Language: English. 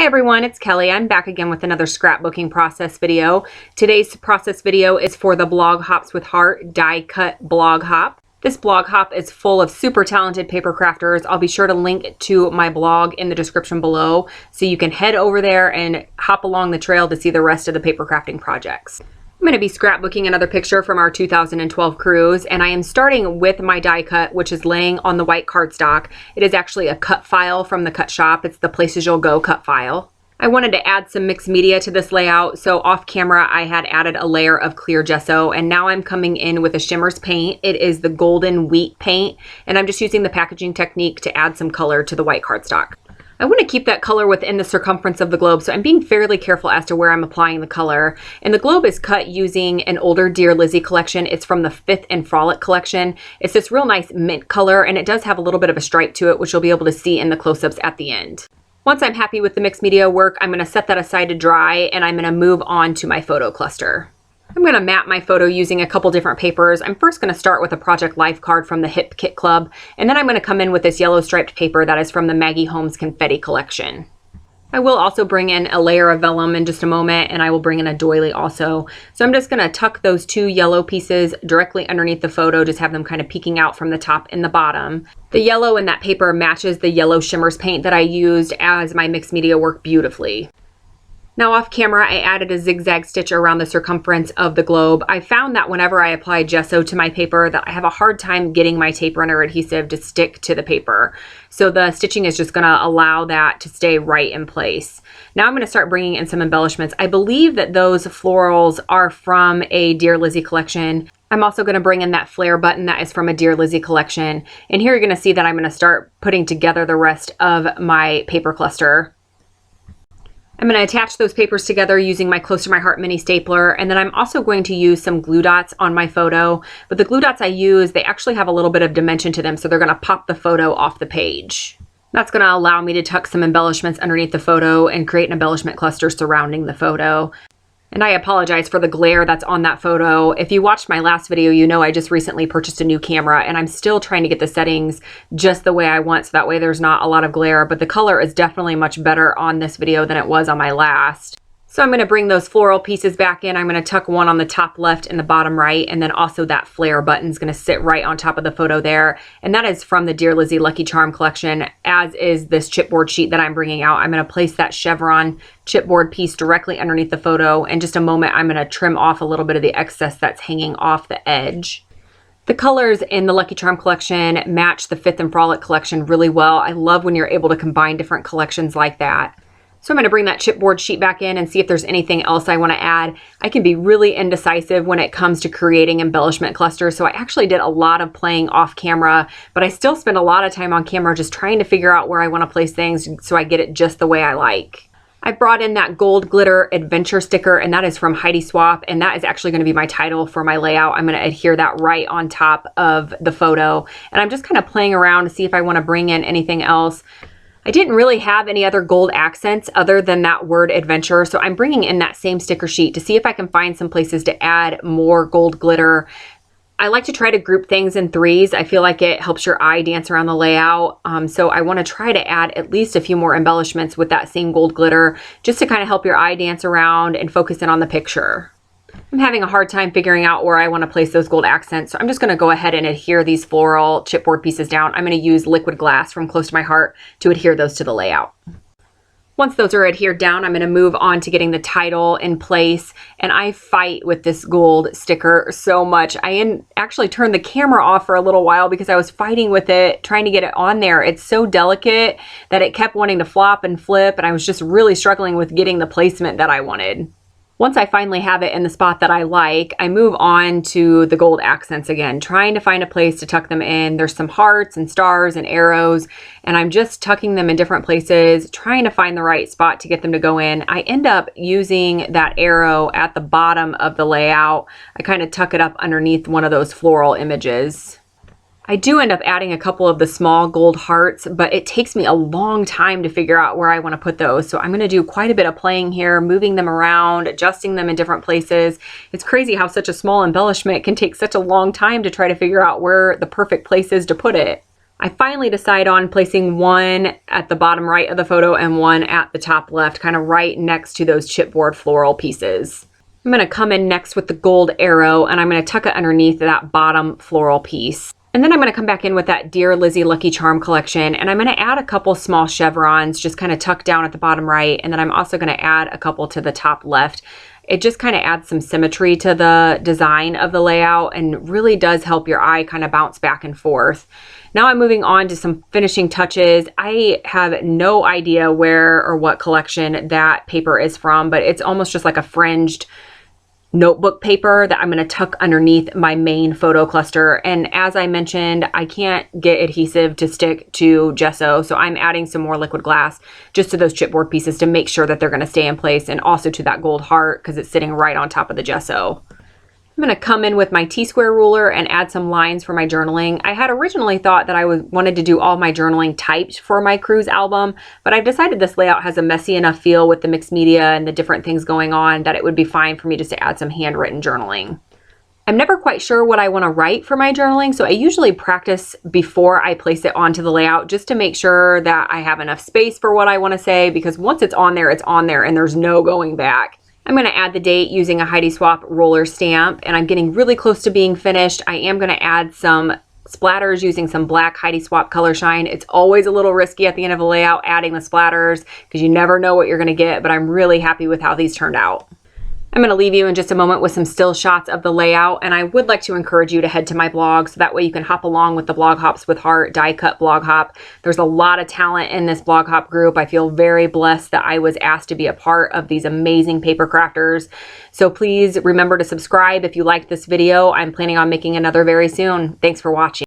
everyone, it's Kelly. I'm back again with another scrapbooking process video. Today's process video is for the Blog Hops with Heart die cut blog hop. This blog hop is full of super talented paper crafters. I'll be sure to link to my blog in the description below so you can head over there and hop along the trail to see the rest of the paper crafting projects. I'm going to be scrapbooking another picture from our 2012 cruise, and I am starting with my die cut, which is laying on the white cardstock. It is actually a cut file from the Cut Shoppe. It's the Places You'll Go cut file. I wanted to add some mixed media to this layout, so off camera I had added a layer of clear gesso, and now I'm coming in with a Shimmerz paint. It is the Golden Wheat paint, and I'm just using the packaging technique to add some color to the white cardstock. I want to keep that color within the circumference of the globe, so I'm being fairly careful as to where I'm applying the color. And the globe is cut using an older Dear Lizzy collection. It's from the 5th and Frolic collection. It's this real nice mint color, and it does have a little bit of a stripe to it, which you'll be able to see in the close-ups at the end. Once I'm happy with the mixed media work, I'm going to set that aside to dry, and I'm going to move on to my photo cluster. I'm going to map my photo using a couple different papers. I'm first going to start with a Project Life card from the Hip Kit Club, and then I'm going to come in with this yellow striped paper that is from the Maggie Holmes Confetti collection. I will also bring in a layer of vellum in just a moment, and I will bring in a doily also. So I'm just going to tuck those two yellow pieces directly underneath the photo, just have them kind of peeking out from the top and the bottom. The yellow in that paper matches the yellow Shimmerz paint that I used as my mixed media work beautifully. Now off camera, I added a zigzag stitch around the circumference of the globe. I found that whenever I apply gesso to my paper that I have a hard time getting my tape runner adhesive to stick to the paper. So the stitching is just gonna allow that to stay right in place. Now I'm gonna start bringing in some embellishments. I believe that those florals are from a Dear Lizzy collection. I'm also going to bring in that flare button that is from a Dear Lizzy collection. And here you're going to see that I'm going to start putting together the rest of my paper cluster. I'm going to attach those papers together using my Close to My Heart mini stapler, and then I'm also going to use some glue dots on my photo. But the glue dots I use, they actually have a little bit of dimension to them, so they're going to pop the photo off the page. That's going to allow me to tuck some embellishments underneath the photo and create an embellishment cluster surrounding the photo. And I apologize for the glare that's on that photo. If you watched my last video, you know I just recently purchased a new camera, and I'm still trying to get the settings just the way I want, so that way there's not a lot of glare, but the color is definitely much better on this video than it was on my last. So I'm going to bring those floral pieces back in. I'm going to tuck one on the top left and the bottom right, and then also that flare button is going to sit right on top of the photo there. And that is from the Dear Lizzy Lucky Charm collection, as is this chipboard sheet that I'm bringing out. I'm going to place that chevron chipboard piece directly underneath the photo. In just a moment, I'm going to trim off a little bit of the excess that's hanging off the edge. The colors in the Lucky Charm collection match the 5th and Frolic collection really well. I love when you're able to combine different collections like that. So I'm going to bring that chipboard sheet back in and see if there's anything else I want to add. I can be really indecisive when it comes to creating embellishment clusters, so I actually did a lot of playing off camera, but I still spend a lot of time on camera just trying to figure out where I want to place things so I get it just the way I like. I brought in that gold glitter adventure sticker, and that is from Heidi Swapp, and that is actually going to be my title for my layout. I'm going to adhere that right on top of the photo, and I'm just kind of playing around to see if I want to bring in anything else. I didn't really have any other gold accents other than that word adventure, so I'm bringing in that same sticker sheet to see if I can find some places to add more gold glitter. I like to try to group things in threes. I feel like it helps your eye dance around the layout, so I want to try to add at least a few more embellishments with that same gold glitter just to kind of help your eye dance around and focus in on the picture. I'm having a hard time figuring out where I want to place those gold accents, so I'm just going to go ahead and adhere these floral chipboard pieces down. I'm going to use liquid glass from Close to My Heart to adhere those to the layout. Once those are adhered down, I'm going to move on to getting the title in place, and I fight with this gold sticker so much. I actually turned the camera off for a little while because I was fighting with it, trying to get it on there. It's so delicate that it kept wanting to flop and flip, and I was just really struggling with getting the placement that I wanted. Once I finally have it in the spot that I like, I move on to the gold accents again, trying to find a place to tuck them in. There's some hearts and stars and arrows, and I'm just tucking them in different places, trying to find the right spot to get them to go in. I end up using that arrow at the bottom of the layout. I kind of tuck it up underneath one of those floral images. I do end up adding a couple of the small gold hearts, but it takes me a long time to figure out where I want to put those. So I'm going to do quite a bit of playing here, moving them around, adjusting them in different places. It's crazy how such a small embellishment can take such a long time to try to figure out where the perfect place is to put it. I finally decide on placing one at the bottom right of the photo and one at the top left, kind of right next to those chipboard floral pieces. I'm going to come in next with the gold arrow, and I'm going to tuck it underneath that bottom floral piece. And then I'm going to come back in with that Dear Lizzy Lucky Charm collection, and I'm going to add a couple small chevrons, just kind of tucked down at the bottom right, and then I'm also going to add a couple to the top left. It just kind of adds some symmetry to the design of the layout and really does help your eye kind of bounce back and forth. Now I'm moving on to some finishing touches. I have no idea where or what collection that paper is from, but it's almost just like a fringed notebook paper that I'm going to tuck underneath my main photo cluster. And as I mentioned, I can't get adhesive to stick to gesso, so I'm adding some more liquid glass just to those chipboard pieces to make sure that they're going to stay in place, and also to that gold heart because it's sitting right on top of the gesso. I'm going to come in with my T-square ruler and add some lines for my journaling. I had originally thought that I wanted to do all my journaling typed for my cruise album, but I've decided this layout has a messy enough feel with the mixed media and the different things going on that it would be fine for me just to add some handwritten journaling. I'm never quite sure what I want to write for my journaling, so I usually practice before I place it onto the layout just to make sure that I have enough space for what I want to say, because once it's on there and there's no going back. I'm going to add the date using a Heidi Swapp roller stamp, and I'm getting really close to being finished. I am going to add some splatters using some black Heidi Swapp Color Shine. It's always a little risky at the end of a layout adding the splatters because you never know what you're going to get, but I'm really happy with how these turned out. I'm going to leave you in just a moment with some still shots of the layout, and I would like to encourage you to head to my blog so that way you can hop along with the Blog Hops with Heart die cut blog hop. There's a lot of talent in this blog hop group. I feel very blessed that I was asked to be a part of these amazing paper crafters. So please remember to subscribe if you liked this video. I'm planning on making another very soon. Thanks for watching.